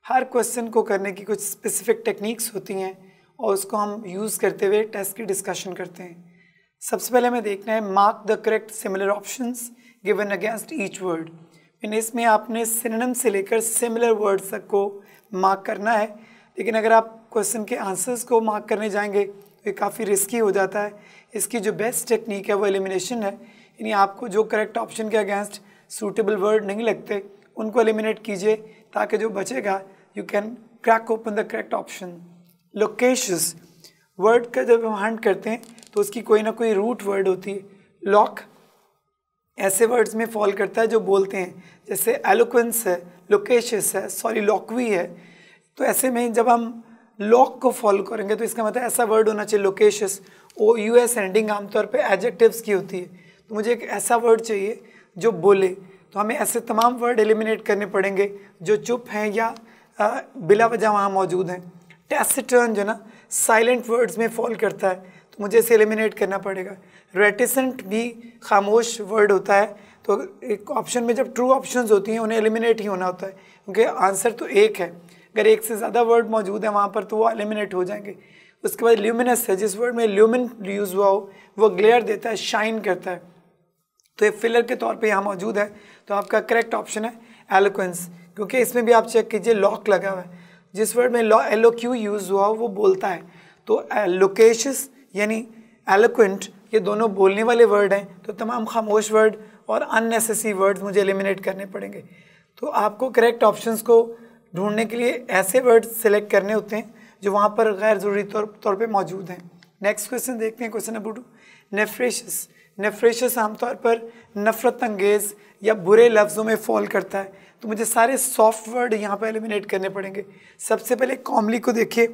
हर question को करने की कुछ स्पेसिफिक टेक्निक्स होती हैं और उसको हम यूज़ करते हुए टेस्ट की डिस्कशन करते हैं। सबसे पहले हमें देखना है mark the correct similar options given against each word. यानी इसमें आपने सिनोनिम से लेकर सिमिलर वर्ड्स तक को मार्क करना है, लेकिन अगर आप क्वेश्चन के आंसर्स को मार्क करने जाएंगे तो ये काफ़ी रिस्की हो जाता है। इसकी जो बेस्ट टेक्निक है वो एलिमिनेशन है, यानी आपको जो करेक्ट ऑप्शन के अगेंस्ट सूटेबल वर्ड नहीं लगते उनको एलिमिनेट कीजिए ताकि जो बचेगा you can crack open the correct option. Loquacious word का जब हम हंट करते हैं तो उसकी कोई ना कोई रूट वर्ड होती है। लॉक ऐसे वर्ड्स में फॉल करता है जो बोलते हैं, जैसे एलोक्वेंस है, लोकेशियस है, सॉलिलॉक्वी है। तो ऐसे में जब हम लॉक को फॉलो करेंगे तो इसका मतलब ऐसा वर्ड होना चाहिए लोकेशियस। ओ यूएस एंडिंग आमतौर पे एडजेक्टिव्स की होती है, तो मुझे एक ऐसा वर्ड चाहिए जो बोले। तो हमें ऐसे तमाम वर्ड एलिमिनेट करने पड़ेंगे जो चुप हैं या बिला वजह वहाँ मौजूद हैं। टैसिटर्न जो ना साइलेंट वर्ड्स में फॉल करता है, तो मुझे इसे एलिमिनेट करना पड़ेगा। रेटिसेंट भी खामोश वर्ड होता है, तो एक ऑप्शन में जब ट्रू ऑप्शंस होती हैं उन्हें एलिमिनेट ही होना होता है, क्योंकि आंसर तो एक है। अगर एक से ज़्यादा वर्ड मौजूद है वहाँ पर तो वो एलिमिनेट हो जाएंगे। उसके बाद ल्यूमिनस है, जिस वर्ड में ल्यूमिन यूज़ हुआ हो वो ग्लेयर देता है, शाइन करता है, तो ये फिलर के तौर पे यहाँ मौजूद है। तो आपका करेक्ट ऑप्शन है एलोक्वेंस, क्योंकि इसमें भी आप चेक कीजिए लॉक लगा हुआ है। जिस वर्ड में LOQ यूज़ हुआ हो वो बोलता है। तो लोकेशियस यानी एलोक्वेंट ये दोनों बोलने वाले वर्ड हैं, तो तमाम खामोश वर्ड और अननेसेसरी वर्ड्स मुझे एलिमिनेट करने पड़ेंगे। तो आपको करेक्ट ऑप्शंस को ढूंढने के लिए ऐसे वर्ड सेलेक्ट करने होते हैं जो वहाँ पर गैर ज़रूरी तौर पे मौजूद हैं। नेक्स्ट क्वेश्चन देखते हैं, क्वेश्चन नंबर 2। नेफ्रेशियस। नेफ्रेशियस आमतौर पर नफ़रत अंगेज़ या बुरे लफ्ज़ों में फॉल करता है, तो मुझे सारे सॉफ्ट वर्ड यहाँ पर एलिमिनेट करने पड़ेंगे। सबसे पहले कॉमली को देखिए,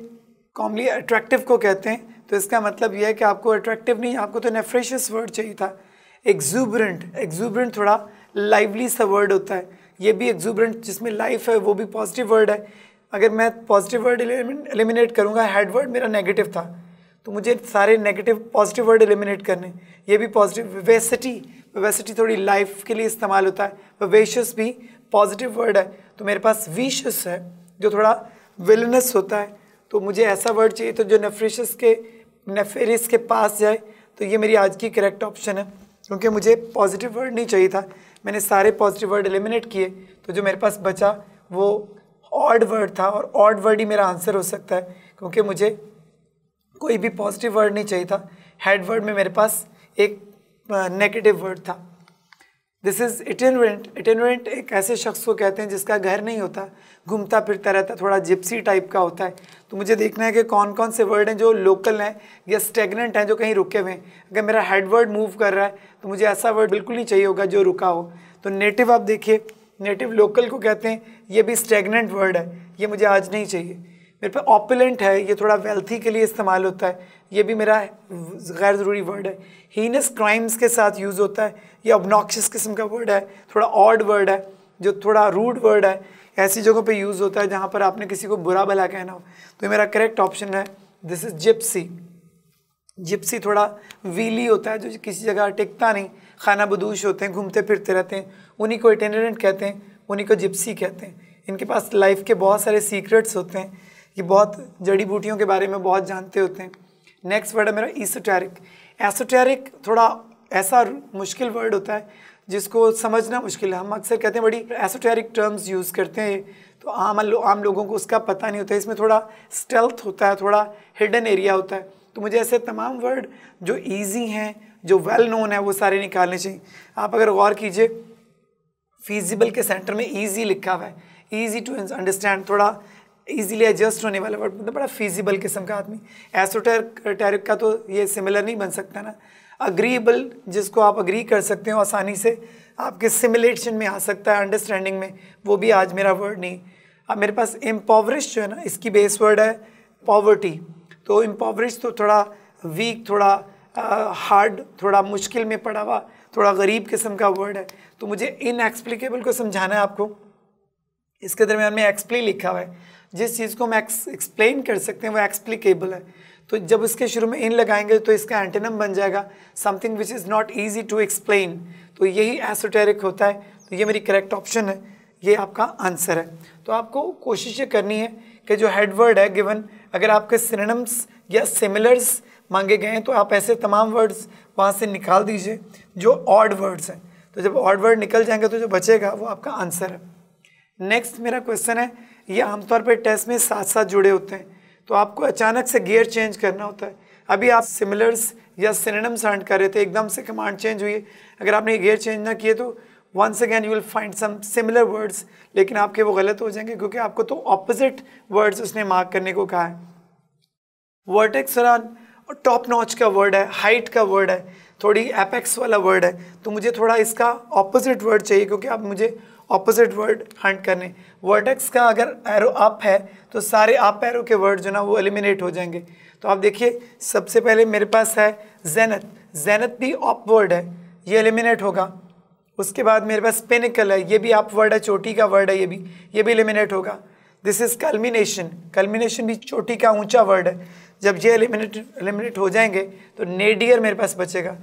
कॉमली अट्रैक्टिव को कहते हैं, तो इसका मतलब यह है कि आपको अट्रैक्टिव नहीं, आपको तो नेफ्रेशियस वर्ड चाहिए था। एग्जूबरेंट, एग्जूबरेंट थोड़ा लाइवली सा वर्ड होता है, ये भी एग्जूबरेंट जिसमें लाइफ है वो भी पॉजिटिव वर्ड है। अगर मैं पॉजिटिव वर्ड एलिमिनेट करूँगा, हेड वर्ड मेरा नेगेटिव था, तो मुझे सारे नेगेटिव पॉजिटिव वर्ड एलिमिनेट करने, ये भी पॉजिटिव। विवेसिटी, विवेसिटी थोड़ी लाइफ के लिए इस्तेमाल होता है। विवेशियस भी पॉजिटिव वर्ड है, तो मेरे पास विशियस है जो थोड़ा विलनस होता है, तो मुझे ऐसा वर्ड चाहिए तो जो नेफेरियस के पास जाए। तो ये मेरी आज की करेक्ट ऑप्शन है, क्योंकि मुझे पॉजिटिव वर्ड नहीं चाहिए था, मैंने सारे पॉजिटिव वर्ड एलिमिनेट किए, तो जो मेरे पास बचा वो ऑड वर्ड था, और ऑड वर्ड ही मेरा आंसर हो सकता है क्योंकि मुझे कोई भी पॉजिटिव वर्ड नहीं चाहिए था। हेड वर्ड में मेरे पास एक नेगेटिव वर्ड था। This is itinerant. इटिनरेंट एक ऐसे शख्स को कहते हैं जिसका घर नहीं होता, घूमता फिरता रहता, थोड़ा जिप्सी टाइप का होता है। तो मुझे देखना है कि कौन कौन से वर्ड हैं जो लोकल हैं या स्टेगनेंट हैं, जो कहीं रुके हुए हैं। अगर मेरा हेड वर्ड मूव कर रहा है तो मुझे ऐसा वर्ड बिल्कुल नहीं चाहिए होगा जो रुका हो। तो नेटिव आप देखिए, नेटिव लोकल को कहते हैं, ये भी स्टेगनेंट वर्ड है, ये मुझे आज नहीं चाहिए। मेरे पे ऑपुलेंट है, ये थोड़ा वेल्थी के लिए इस्तेमाल होता है, ये भी मेरा गैर ज़रूरी वर्ड है। हीनस क्राइम्स के साथ यूज़ होता है, ये ऑब्नॉक्शियस किस्म का वर्ड है, थोड़ा ऑड वर्ड है, जो थोड़ा रूड वर्ड है, ऐसी जगहों पे यूज़ होता है जहाँ पर आपने किसी को बुरा भला कहना हो। तो मेरा करेक्ट ऑप्शन है दिस इज़ जिप्सी। जिप्सी थोड़ा व्हीली होता है, जो किसी जगह टिकता नहीं, खाना बदूश होते हैं, घूमते फिरते रहते हैं, उन्हीं को इटिनरेंट कहते हैं, उन्हीं को जिप्सी कहते हैं। इनके पास लाइफ के बहुत सारे सीक्रेट्स होते हैं, ये बहुत जड़ी बूटियों के बारे में बहुत जानते होते हैं। नेक्स्ट वर्ड है मेरा ईसोटेरिक। एसोटेरिक थोड़ा ऐसा मुश्किल वर्ड होता है जिसको समझना मुश्किल है। हम अक्सर कहते हैं बड़ी एसोटेरिक टर्म्स यूज़ करते हैं, तो आम लोगों को उसका पता नहीं होता है। इसमें थोड़ा स्टेल्थ होता है, थोड़ा हिडन एरिया होता है। तो मुझे ऐसे तमाम वर्ड जो ईजी हैं, जो वेल नोन है, वो सारे निकालने चाहिए। आप अगर गौर कीजिए, फीजिबल के सेंटर में ईजी लिखा हुआ है, ईजी टू अंडरस्टैंड, थोड़ा इजीली एडजस्ट होने वाला वर्ड, मतलब बड़ा फीजिबल किस्म का आदमी। एसोटेरिक का तो ये सिमिलर नहीं बन सकता ना। अग्रीएबल, जिसको आप अग्री कर सकते हो आसानी से, आपके सिमुलेशन में आ सकता है, अंडरस्टैंडिंग में, वो भी आज मेरा वर्ड नहीं। अब मेरे पास इम्पॉवरिश जो है ना, इसकी बेस वर्ड है पॉवर्टी। तो इम्पॉवरिश तो थोड़ा वीक, थोड़ा हार्ड, थोड़ा मुश्किल में पड़ा हुआ, थोड़ा गरीब किस्म का वर्ड है। तो मुझे इनएक्सप्लिकेबल को समझाना है आपको। इसके दरमियान में एक्सप्ली लिखा हुआ है, जिस चीज़ को हम एक्सप्लेन कर सकते हैं वो एक्सप्लिकेबल है। तो जब इसके शुरू में इन लगाएंगे तो इसका एंटोनिम बन जाएगा something which is not easy to explain. तो यही एसोटेरिक होता है। तो ये मेरी करेक्ट ऑप्शन है, ये आपका आंसर है। तो आपको कोशिश ये करनी है कि जो हेड वर्ड है गिवन, अगर आपके सिनोनिम्स या सिमिलर्स मांगे गए हैं तो आप ऐसे तमाम वर्ड्स वहाँ से निकाल दीजिए जो ऑड वर्ड्स हैं। तो जब ऑड वर्ड निकल जाएंगे तो जो बचेगा वो आपका आंसर है। नेक्स्ट मेरा क्वेश्चन है, ये आमतौर पर टेस्ट में साथ साथ जुड़े होते हैं, तो आपको अचानक से गियर चेंज करना होता है। अभी आप सिमिलर्स या सिनोनिम्स अर्न कर रहे थे, एकदम से कमांड चेंज हुई है, अगर आपने गियर चेंज ना किए तो once again you will find some similar words, लेकिन आपके वो गलत हो जाएंगे क्योंकि आपको तो ऑपोजिट वर्ड्स उसने मार्क करने को कहा है। वर्टेक्स टॉप नॉच का वर्ड है, हाइट का वर्ड है, थोड़ी एपेक्स वाला वर्ड है, तो मुझे थोड़ा इसका ऑपोजिट वर्ड चाहिए क्योंकि आप मुझे ऑपोजिट वर्ड हंट करने। वर्टेक्स का अगर एरो अप है तो सारे अप एरो के वर्ड जो ना वो एलिमिनेट हो जाएंगे। तो आप देखिए सबसे पहले मेरे पास है जेनथ, जेनथ भी अप वर्ड है, ये एलिमिनेट होगा। उसके बाद मेरे पास पिनिकल है, ये भी अप वर्ड है, चोटी का वर्ड है, ये भी एलिमिनेट होगा। दिस इज कल्मिनेशन, कल्मिनेशन भी चोटी का ऊंचा वर्ड है। जब ये एलिमिनेट हो जाएंगे तो नेडियर मेरे पास बचेगा।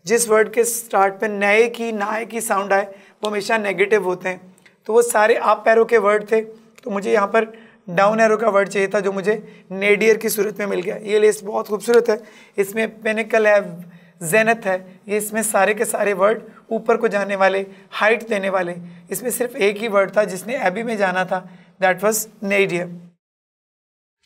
जिस वर्ड के स्टार्ट पे नए की नाए की साउंड आए वो हमेशा नेगेटिव होते हैं, तो वो सारे अप एरो के वर्ड थे, तो मुझे यहाँ पर डाउन एरो का वर्ड चाहिए था जो मुझे नेडियर की सूरत में मिल गया। ये लिस्ट बहुत खूबसूरत है, इसमें पिनिकल है, जेनथ है, ये इसमें सारे के सारे वर्ड ऊपर को जाने वाले, हाइट देने वाले। इसमें सिर्फ एक ही वर्ड था जिसने एबी में जाना था, दैट वाज नेडियर।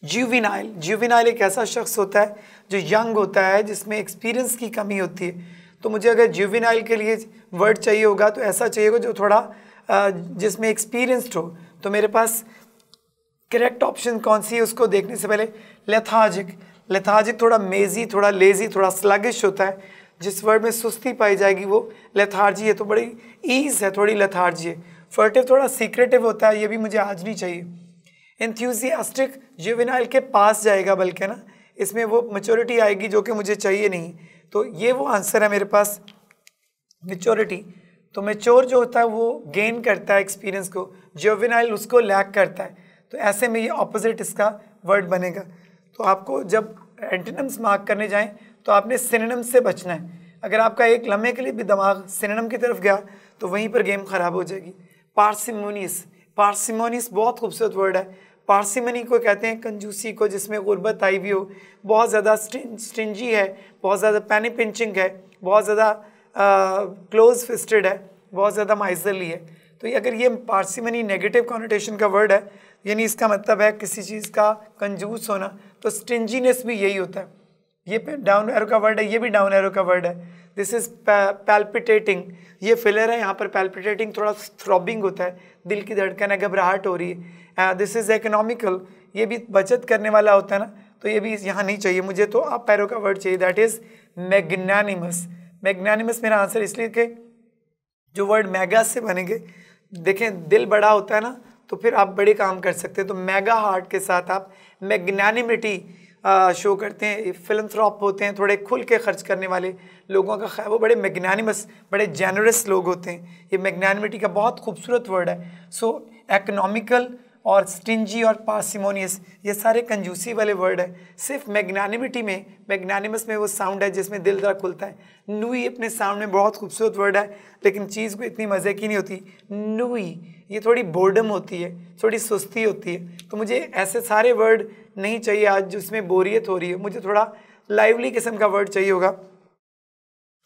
जुवेनाइल, जुवेनाइल एक ऐसा शख्स होता है जो यंग होता है, जिसमें एक्सपीरियंस की कमी होती है। तो मुझे अगर जुवेनाइल के लिए वर्ड चाहिए होगा तो ऐसा चाहिए होगा जो थोड़ा जिसमें एक्सपीरियंस्ड हो। तो मेरे पास करेक्ट ऑप्शन कौन सी है उसको देखने से पहले लेथार्जिक, लेथार्जिक थोड़ा मेजी, थोड़ा लेजी, थोड़ा स्लगिश होता है। जिस वर्ड में सुस्ती पाई जाएगी वो लेथार्जी है, तो बड़ी ईज है, थोड़ी लेथार्जी है। फर्टिव थोड़ा सीक्रेटिव होता है, ये भी मुझे आज नहीं चाहिए। एंथ्यूजियास्टिक जुवेनाइल के पास जाएगा, बल्कि ना इसमें वो मैच्योरिटी आएगी जो कि मुझे चाहिए नहीं, तो ये वो आंसर है मेरे पास, मैच्योरिटी। तो मैच्योर जो होता है वो गेन करता है एक्सपीरियंस को, जुवेनाइल उसको लैक करता है, तो ऐसे में ये ऑपोजिट इसका वर्ड बनेगा। तो आपको जब एंटोनिम्स मार्क करने जाएं तो आपने सिनोनिम्स से बचना है। अगर आपका एक लम्हे के लिए भी दिमाग सिनोनिम की तरफ गया तो वहीं पर गेम खराब हो जाएगी। पार्सिमोनियस, पार्सिमोनियस बहुत खूबसूरत वर्ड है। पार्सिमनी को कहते हैं कंजूसी को, जिसमें गुर्बत आई हुई हो, बहुत ज़्यादा स्टिंजी है, बहुत ज़्यादा पैनी पिंचिंग है, बहुत ज़्यादा क्लोज फिस्टेड है, बहुत ज़्यादा माइजरली है। तो ये अगर ये पार्सिमनी नेगेटिव कॉनोटेशन का वर्ड है, यानी इसका मतलब है किसी चीज़ का कंजूस होना, तो स्टिंजीनेस भी यही होता है। ये डाउन एरो का वर्ड है, ये भी डाउन एरो का वर्ड है। दिस इज पैल्पिटेटिंग, ये फिलर है, यहाँ पर पैल्पिटेटिंग थोड़ा थ्रॉबिंग होता है, दिल की धड़कन है, घबराहट हो रही है। दिस इज इकोनॉमिकल, ये भी बचत करने वाला होता है ना, तो ये भी यहाँ नहीं चाहिए मुझे, तो आप पैरो का वर्ड चाहिए, दैट इज मैग्नानिमस। मैग्नानिमस मेरा आंसर, इसलिए कि जो वर्ड मेगा से बनेंगे, देखें दिल बड़ा होता है ना, तो फिर आप बड़े काम कर सकते हैं। तो मेगा हार्ट के साथ आप मैग्नानिमिटी शो करते हैं, फिलंथ्रॉप होते हैं, थोड़े खुल के खर्च करने वाले लोगों का ख्याल, वो बड़े मैग्नानिमस, बड़े जेनरस लोग होते हैं। ये मैग्नानिमिटी का बहुत खूबसूरत वर्ड है। सो इकोनॉमिकल और स्टिंजी और पार्सिमोनियस, ये सारे कंजूसी वाले वर्ड है। सिर्फ मैग्नानिमिटी में, मैग्नानिमस में वो साउंड है जिसमें दिल जरा खुलता है। नूई अपने साउंड में बहुत खूबसूरत वर्ड है, लेकिन चीज़ को इतनी मज़े की नहीं होती। नूई ये थोड़ी बोर्डम होती है, थोड़ी सुस्ती होती है, तो मुझे ऐसे सारे वर्ड नहीं चाहिए आज जिसमें बोरियत हो रही है, मुझे थोड़ा लाइवली किस्म का वर्ड चाहिए होगा।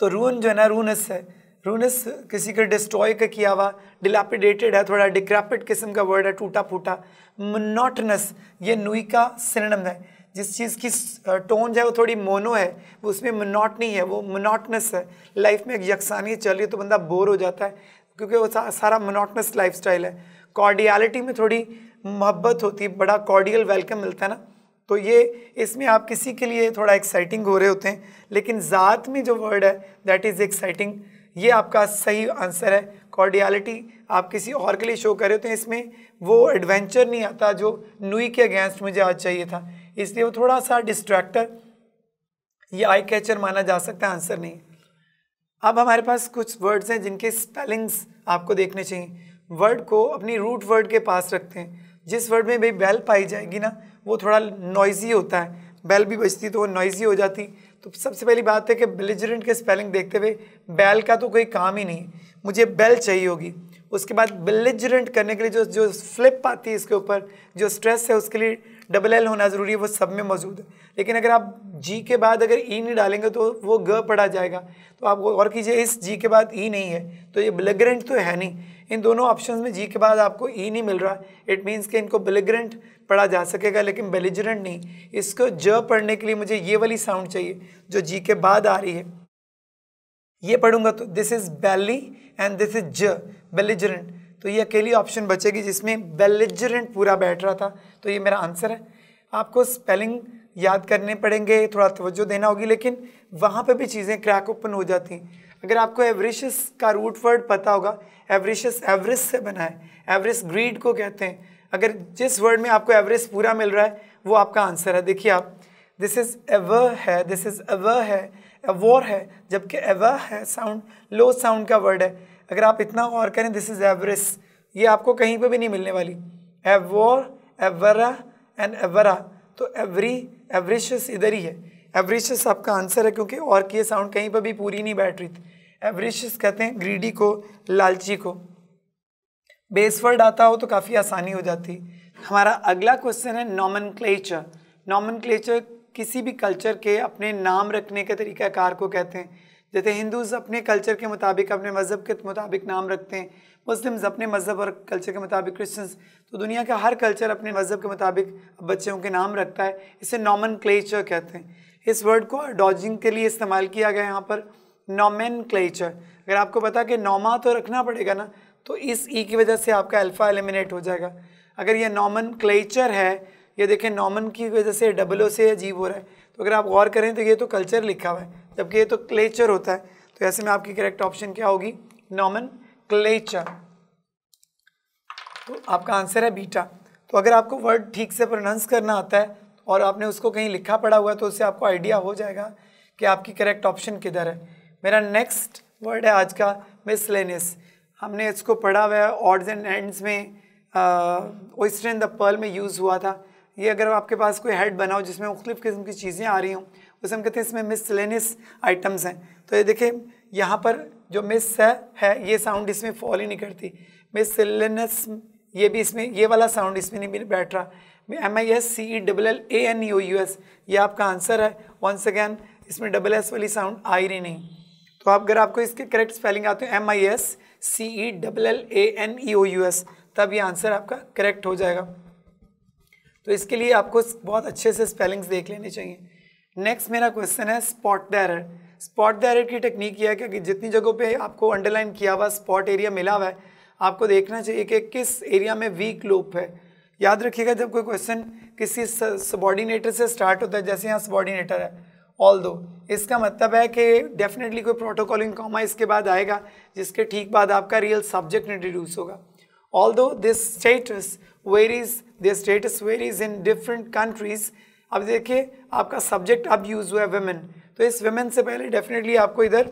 तो रून जो है ना, रूनस है, रूनस किसी का डिस्ट्रॉय का किया हुआ, डिलैपिडेटेड है, थोड़ा डिक्रैपिड किस्म का वर्ड है, टूटा फूटा। मोनोटनस, ये नूई का सिनोनिम है। जिस चीज़ की टोन जो है वो थोड़ी मोनो है, वो उसमें मोनोटनी है, वो मोनोटनस है। लाइफ में एक यकसानी चल रही है तो बंदा बोर हो जाता है, क्योंकि वो सारा मोनोटनस लाइफस्टाइल है। कॉर्डियलिटी में थोड़ी मोहब्बत होती है, बड़ा कॉर्डियल वेलकम मिलता है ना, तो ये इसमें आप किसी के लिए थोड़ा एक्साइटिंग हो रहे होते हैं, लेकिन ज़ात में जो वर्ड है दैट इज़ एक्साइटिंग, ये आपका सही आंसर है। कॉर्डियलिटी आप किसी और के लिए शो कर रहे होते हैं, इसमें वो एडवेंचर नहीं आता जो नूई के अगेंस्ट मुझे आज चाहिए था, इसलिए वो थोड़ा सा डिस्ट्रैक्टर, ये आई कैचर माना जा सकता है, आंसर नहीं। अब हमारे पास कुछ वर्ड्स हैं जिनके स्पेलिंग्स आपको देखने चाहिए। वर्ड को अपनी रूट वर्ड के पास रखते हैं। जिस वर्ड में भाई बेल पाई जाएगी ना, वो थोड़ा नॉइजी होता है, बेल भी बजती तो वो नॉइजी हो जाती। तो सबसे पहली बात है कि बेलिजरेंट के स्पेलिंग देखते हुए बेल का तो कोई काम ही नहीं, मुझे बेल चाहिए होगी। उसके बाद बेलिजरेंट करने के लिए जो जो फ्लिप आती है इसके ऊपर, जो स्ट्रेस है उसके लिए डबल एल होना ज़रूरी है, वो सब में मौजूद है। लेकिन अगर आप जी के बाद अगर ई नहीं डालेंगे तो वो ग पढ़ा जाएगा। तो आप गौर कीजिए, इस जी के बाद ई नहीं है तो ये बेलिजरेंट तो है नहीं। इन दोनों ऑप्शन में जी के बाद आपको ई नहीं मिल रहा, इट मीन्स कि इनको बेलिजरेंट पढ़ा जा सकेगा लेकिन बेलिजरेंट नहीं। इसको ज पढ़ने के लिए मुझे ये वाली साउंड चाहिए जो जी के बाद आ रही है। ये पढ़ूंगा तो this is belly and this is ज, बेलिजरेंट। तो ये अकेली ऑप्शन बचेगी जिसमें बेलिजरेंट पूरा बैठ रहा था, तो ये मेरा आंसर है। आपको स्पेलिंग याद करने पड़ेंगे, थोड़ा तवज्जो देना होगी, लेकिन वहाँ पे भी चीज़ें क्रैक ओपन हो जाती हैं। अगर आपको एवरिशस का रूट वर्ड पता होगा, एवरिशस एवरेज से बना है, एवरेज ग्रीड को कहते हैं। अगर जिस वर्ड में आपको एवरेज पूरा मिल रहा है वो आपका आंसर है। देखिए आप, दिस इज एवर है, दिस इज एवर है, एवोर है, जबकि एवर है साउंड लो साउंड का वर्ड है। अगर आप इतना गौर करें, दिस इज एवरेज, ये आपको कहीं पे भी नहीं मिलने वाली। एवोर, एवरा एंड एवरा, तो एवरी, एवरिशस इधर ही है। एवरिशस आपका आंसर है क्योंकि और की ये साउंड कहीं पर भी पूरी नहीं बैठ रही थी। एवरिशस कहते हैं ग्रीडी को, लालची को। बेस वर्ड आता हो तो काफ़ी आसानी हो जाती। हमारा अगला क्वेश्चन है नॉमेनक्लेचर। नॉमेनक्लेचर किसी भी कल्चर के अपने नाम रखने के तरीक़ाकार को कहते हैं। जैसे हिंदूज़ अपने कल्चर के मुताबिक, अपने मज़हब के मुताबिक नाम रखते हैं, मुस्लिम्स अपने मज़हब और कल्चर के मुताबिक, क्रिश्चियंस, तो दुनिया का हर कल्चर अपने मज़हब के मुताबिक बच्चों के नाम रखता है। इसे नॉमेनक्लेचर कहते हैं। इस वर्ड को डॉजिंग के लिए इस्तेमाल किया गया यहाँ पर, नॉमेनक्लेचर। अगर आपको पता कि नॉमा तो रखना पड़ेगा ना, तो इस ई की वजह से आपका अल्फ़ा एलिमिनेट हो जाएगा। अगर ये नॉमेनक्लेचर है, ये देखें नॉमन की वजह से डबल ओ से अजीब हो रहा है, तो अगर आप गौर करें तो ये तो कल्चर लिखा हुआ है जबकि ये तो क्लेचर होता है। तो ऐसे में आपकी करेक्ट ऑप्शन क्या होगी? नॉमेनक्लेचर। तो आपका आंसर है बीटा। तो अगर आपको वर्ड ठीक से प्रोनाउंस करना आता है और आपने उसको कहीं लिखा पढ़ा हुआ है तो उससे आपको आइडिया हो जाएगा कि आपकी करेक्ट ऑप्शन किधर है। मेरा नेक्स्ट वर्ड है आज का मिसलेनियस। हमने इसको पढ़ा हुआ है, ऑड्स एंड एंड्स में, ओयस्टर इन द पर्ल में यूज़ हुआ था। ये अगर आपके पास कोई हेड बना हो जिसमें मुख्तलिफ़ किस्म की चीज़ें आ रही हों, उसे हम कहते हैं इसमें मिसलेनियस आइटम्स हैं। तो ये देखिए यहाँ पर जो मिस है ये साउंड इसमें फॉल ही नहीं करती। मिसलेनियस, ये भी इसमें, ये वाला साउंड इसमें नहीं बैठ रहा। MISCELLANEOUS, ये आपका आंसर है। वंस अगैन इसमें डबल एस वाली साउंड आ ही नहीं। तो आप अगर आपको इसके करेक्ट स्पेलिंग आते हैं MISCELLANEOUS, तब ये आंसर आपका करेक्ट हो जाएगा। तो इसके लिए आपको बहुत अच्छे से स्पेलिंग्स देख लेने चाहिए। नेक्स्ट मेरा क्वेश्चन है spot the error. Spot the error की टेक्निक ये है कि जितनी जगहों पे आपको अंडरलाइन किया हुआ स्पॉट एरिया मिला हुआ है, आपको देखना चाहिए कि किस एरिया में वीक लूप है। याद रखिएगा जब कोई क्वेश्चन किसी सबऑर्डिनेटर से स्टार्ट होता है, जैसे यहाँ सबऑर्डिनेटर है, ऑल्दो, इसका मतलब है कि डेफिनेटली कोई प्रोटोकॉलिंग कॉमा इसके बाद आएगा जिसके ठीक बाद आपका रियल सब्जेक्ट इंट्रोड्यूस होगा। Although this status varies in different countries। अब देखिए आपका सब्जेक्ट अब यूज़ हुआ है women, तो इस women से पहले डेफिनेटली आपको इधर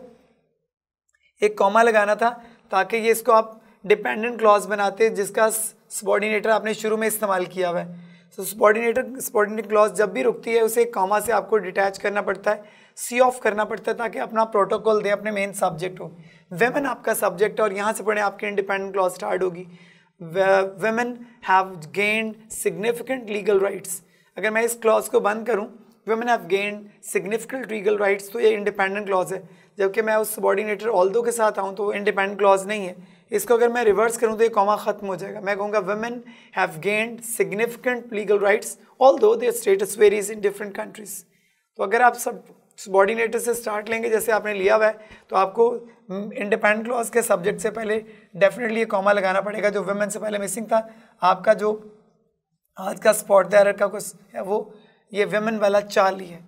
एक कॉमा लगाना था ताकि ये इसको आप डिपेंडेंट क्लॉज बनाते जिसका सबऑर्डिनेटर आपने शुरू में इस्तेमाल किया हुआ है। तो सबऑर्डिनेट क्लॉज जब भी रुकती है उसे एक कॉमा से आपको डिटैच करना पड़ता है, सी ऑफ करना पड़ता है ताकि अपना प्रोटोकॉल दे, अपने मेन सब्जेक्ट हो। वेमेन आपका सब्जेक्ट है और यहाँ से पढ़े आपकी इंडिपेंडेंट क्लॉज स्टार्ट होगी। Women have gained significant legal rights। अगर मैं इस क्लॉज को बंद करूं, women have gained significant legal rights, तो ये इंडिपेंडेंट क्लॉज है। जबकि मैं उस सबऑर्डिनेटर ऑल्दो के साथ आऊं तो वो इंडिपेंडेंट क्लॉज नहीं है। इसको अगर मैं रिवर्स करूं तो ये कॉमा खत्म हो जाएगा। मैं कहूँगा women have gained significant legal rights although their status varies in different countries। तो अगर आप सब सबऑर्डिनेटर से स्टार्ट लेंगे जैसे आपने लिया हुआ है, तो आपको इंडिपेंडेंट क्लॉज के सब्जेक्ट से पहले डेफिनेटली ये कॉमा लगाना पड़ेगा जो वुमेन से पहले मिसिंग था। आपका जो आज का स्पॉट द एरर का कुछ है वो ये वुमेन वाला चाल ही है।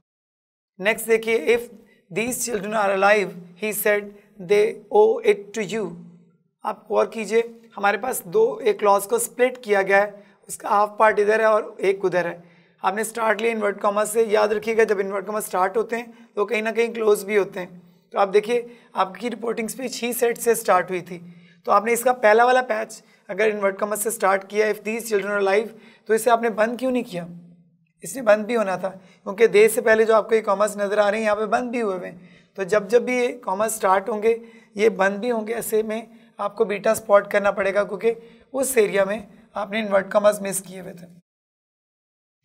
नेक्स्ट देखिए, if these children are alive he said they owe it to you. आप गौर कीजिए, हमारे पास दो एक क्लॉज को स्प्लिट किया गया है, उसका हाफ पार्ट इधर है और एक उधर है। आपने स्टार्ट लिया इन्वर्ट कॉमा से। याद रखिएगा जब इन्वर्ट कॉमा स्टार्ट होते हैं तो कहीं ना कहीं क्लोज भी होते हैं। तो आप देखिए आपकी रिपोर्टिंग स्पीच ही सेट से स्टार्ट हुई थी, तो आपने इसका पहला वाला पैच अगर इन्वर्ट कॉमा से स्टार्ट किया, if these children are alive, तो इसे आपने बंद क्यों नहीं किया? इसने बंद भी होना था क्योंकि दे से पहले जो आपको ये कॉमर्स नज़र आ रहे हैं यहाँ पे बंद भी हुए हैं। तो जब जब भी ये कॉमर्स स्टार्ट होंगे ये बंद भी होंगे। ऐसे में आपको बीटा स्पॉट करना पड़ेगा क्योंकि उस एरिया में आपने इन्वर्ट कॉमास मिस किए हुए थे।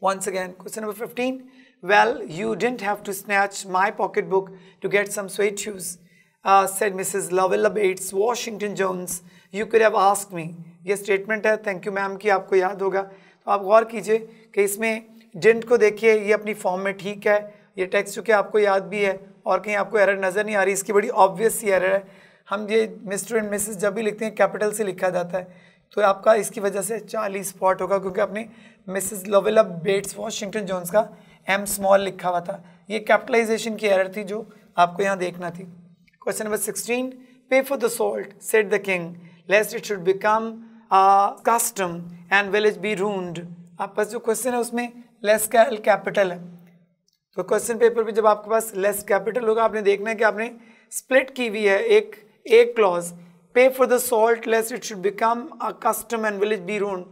Once again, question number 15. Well, you didn't have to snatch my pocketbook to get some sweet shoes, said Mrs. Lovella Bates, Washington Jones. You could have asked me. ये statement है, thank you ma'am की, आपको याद होगा। तो आप गौर कीजिए कि इसमें डिडंट को देखिए, ये अपनी फॉर्म में ठीक है, ये टेक्स्ट चूँकि आपको याद भी है और कहीं आपको एरर नज़र नहीं आ रही, इसकी बड़ी ऑब्वियस सी एरर है। हम ये मिस्टर एंड मिसेस जब भी लिखते हैं कैपिटल से लिखा जाता है, तो आपका इसकी वजह से 40 स्पॉट होगा क्योंकि आपने मिसेस लोवेला बेट्स वॉशिंगटन जोन्स का एम स्मॉल लिखा हुआ था। ये कैपिटलाइजेशन की एरर थी जो आपको यहाँ देखना थी। Question number 16. Pay for the salt said the king lest it should become custom and village be ruined. आप पास जो क्वेश्चन है उसमें लेस का एल कैपिटल है, तो क्वेश्चन पेपर पे जब आपके पास लेस कैपिटल होगा आपने देखना है कि आपने स्प्लिट की हुई है एक clause, pay for the salt lest it should become a custom and village be ruined.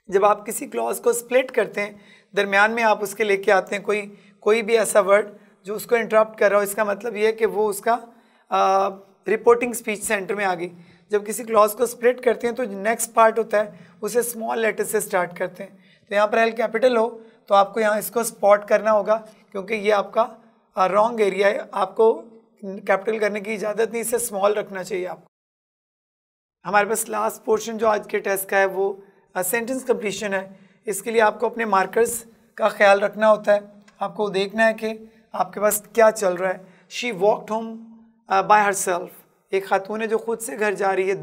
जब आप किसी क्लॉज को स्प्लिट करते हैं, दरमियान में आप उसके लेके आते हैं कोई भी ऐसा वर्ड जो उसको इंटरप्ट कर रहा हो, इसका मतलब ये है कि वो उसका रिपोर्टिंग स्पीच सेंटर में आ गई। जब किसी क्लॉज को स्प्लिट करते हैं तो नेक्स्ट पार्ट होता है उसे स्मॉल लेटर से स्टार्ट करते हैं। तो यहाँ पर एल कैपिटल हो तो आपको यहाँ इसको स्पॉट करना होगा क्योंकि ये आपका रॉन्ग एरिया है, आपको कैपिटल करने की इजाज़त नहीं, इसे स्मॉल रखना चाहिए आपको। हमारे पास लास्ट पोर्शन जो आज के टेस्ट का है वो सेंटेंस कंप्लीशन है। इसके लिए आपको अपने मार्कर्स का ख्याल रखना होता है, आपको देखना है कि आपके पास क्या चल रहा है। She walked home by herself, एक खातून है जो खुद से घर जा रही है।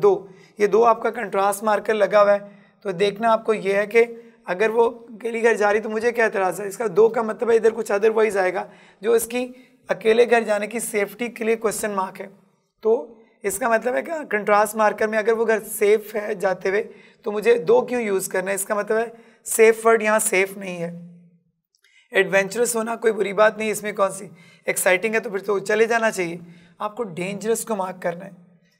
ये दो आपका कंट्रास्ट मार्कर लगा हुआ है, तो देखना आपको ये है कि अगर वो अकेली घर जा रही तो मुझे क्या एतराज़ है। इसका दो का मतलब है इधर कुछ अदरवाइज आएगा जो इसकी अकेले घर जाने की सेफ्टी के लिए क्वेश्चन मार्क है। तो इसका मतलब है कि कंट्रास्ट मार्कर में अगर वो घर सेफ है जाते हुए तो मुझे दो क्यों यूज़ करना है, इसका मतलब है सेफ वर्ड यहाँ सेफ नहीं है। एडवेंचरस होना कोई बुरी बात नहीं, इसमें कौन सी एक्साइटिंग है तो फिर तो चले जाना चाहिए। आपको डेंजरस को मार्क करना है।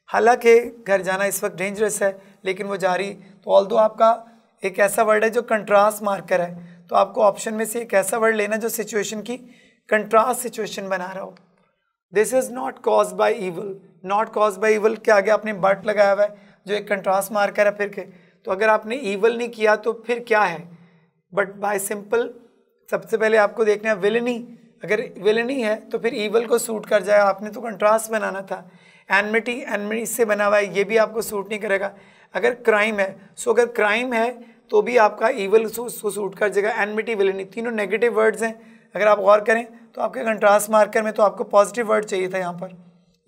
हालांकि घर जाना इस वक्त डेंजरस है लेकिन वो जा रही, तो ऑल्दो आपका एक ऐसा वर्ड है जो कंट्रास्ट मार्कर है, तो आपको ऑप्शन में से एक ऐसा वर्ड लेना जो सिचुएशन की कंट्रास्ट सिचुएशन बना रहा हो। This is not cause by evil, not cause by evil के आगे आपने बट लगाया हुआ है जो एक कंट्रास्ट मार्कर है फिर के, तो अगर आपने ईवल नहीं किया तो फिर क्या है, बट बाय सिंपल सबसे पहले आपको देखना है विलनी। अगर विलनी है तो फिर ईवल को सूट कर जाएगा, आपने तो कंट्रास्ट बनाना था। एनमिटी से बना हुआ है, ये भी आपको सूट नहीं करेगा। अगर क्राइम है, सो अगर क्राइम है तो भी आपका ईवल सूट कर जाएगा। एनमिटी विलनी तीनों नेगेटिव वर्ड्स हैं। अगर आप गौर करें तो आपके कंट्रास्ट मार्कर में तो आपको पॉजिटिव वर्ड चाहिए था, यहाँ पर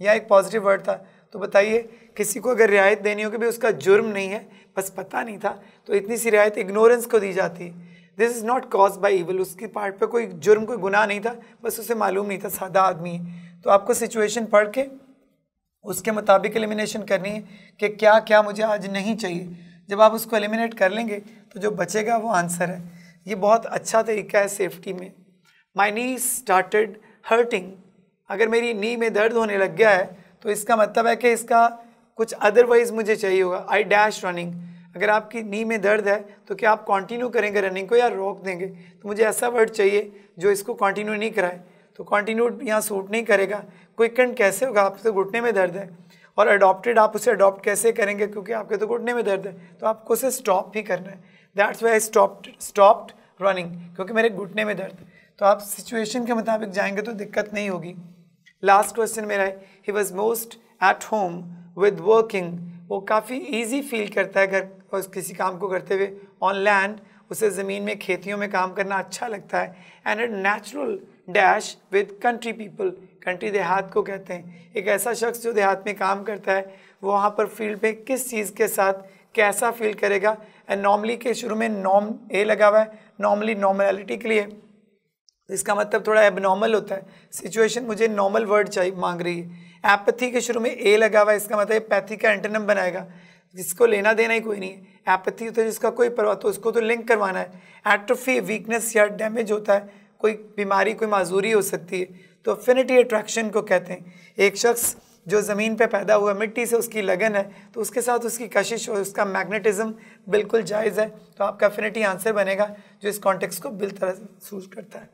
यह एक पॉजिटिव वर्ड था। तो बताइए किसी को अगर रियायत देनी हो कि भाई उसका जुर्म नहीं है, बस पता नहीं था, तो इतनी सी रियायत इग्नोरेंस को दी जाती है। This is not cause by evil, उसकी पार्ट पे कोई जुर्म कोई गुनाह नहीं था, बस उसे मालूम नहीं था, सादा आदमी है। तो आपको सिचुएशन पढ़ के उसके मुताबिक एलिमिनेशन करनी है कि क्या क्या मुझे आज नहीं चाहिए। जब आप उसको एलिमिनेट कर लेंगे तो जो बचेगा वो आंसर है। ये बहुत अच्छा तरीका है सेफ्टी में। माई नी स्टार्टेड हर्टिंग, अगर मेरी नी में दर्द होने लग गया है तो इसका मतलब है कि इसका कुछ अदरवाइज मुझे चाहिए होगा। आई डैश रनिंग, अगर आपकी नी में दर्द है तो क्या आप कंटिन्यू करेंगे रनिंग को या रोक देंगे, तो मुझे ऐसा वर्ड चाहिए जो इसको कंटिन्यू नहीं कराए। तो कंटिन्यू यहाँ सूट नहीं करेगा। क्विकेंड कैसे होगा, आप तो घुटने में दर्द है, और अडॉप्टेड आप उसे अडॉप्ट कैसे करेंगे क्योंकि आपके तो घुटने में दर्द है, तो आपको उसे स्टॉप ही करना है। That's why I stopped running, क्योंकि मेरे घुटने में दर्द। तो आप सिचुएशन के मुताबिक जाएंगे तो दिक्कत नहीं होगी। लास्ट क्वेश्चन मेरा है, he was most at home with working, वो काफ़ी ईजी फील करता है घर और किसी काम को करते हुए। ऑन लैंड, उसे ज़मीन में खेतियों में काम करना अच्छा लगता है। And a natural dash with country people, country देहात को कहते हैं। एक ऐसा शख्स जो देहात में काम करता है वो वहाँ पर फील्ड पे किस चीज़ के साथ कैसा फील करेगा। एंड नॉर्मली के शुरू में नॉर्म ए लगा हुआ है, नॉर्मली नॉर्मलिटी के लिए, इसका मतलब थोड़ा एबनॉर्मल होता है। सिचुएशन मुझे नॉर्मल वर्ड चाहिए मांग रही है। एपैथी के शुरू में ए लगा हुआ है, इसका मतलब पैथी का एंटोनिम बनाएगा, जिसको लेना देना ही कोई नहीं है। एपैथी होता है जिसका कोई परवाह, तो उसको तो लिंक करवाना है। एट्रोफी वीकनेस या डैमेज होता है, कोई बीमारी कोई माजूरी हो सकती है। तो अफिनिटी अट्रैक्शन को कहते हैं। एक शख्स जो ज़मीन पे पैदा हुआ, मिट्टी से उसकी लगन है, तो उसके साथ उसकी कशिश और उसका मैग्नेटिज्म बिल्कुल जायज़ है। तो आपका अफिनिटी आंसर बनेगा जो इस कॉन्टेक्स्ट को बिल तरह सूट करता है।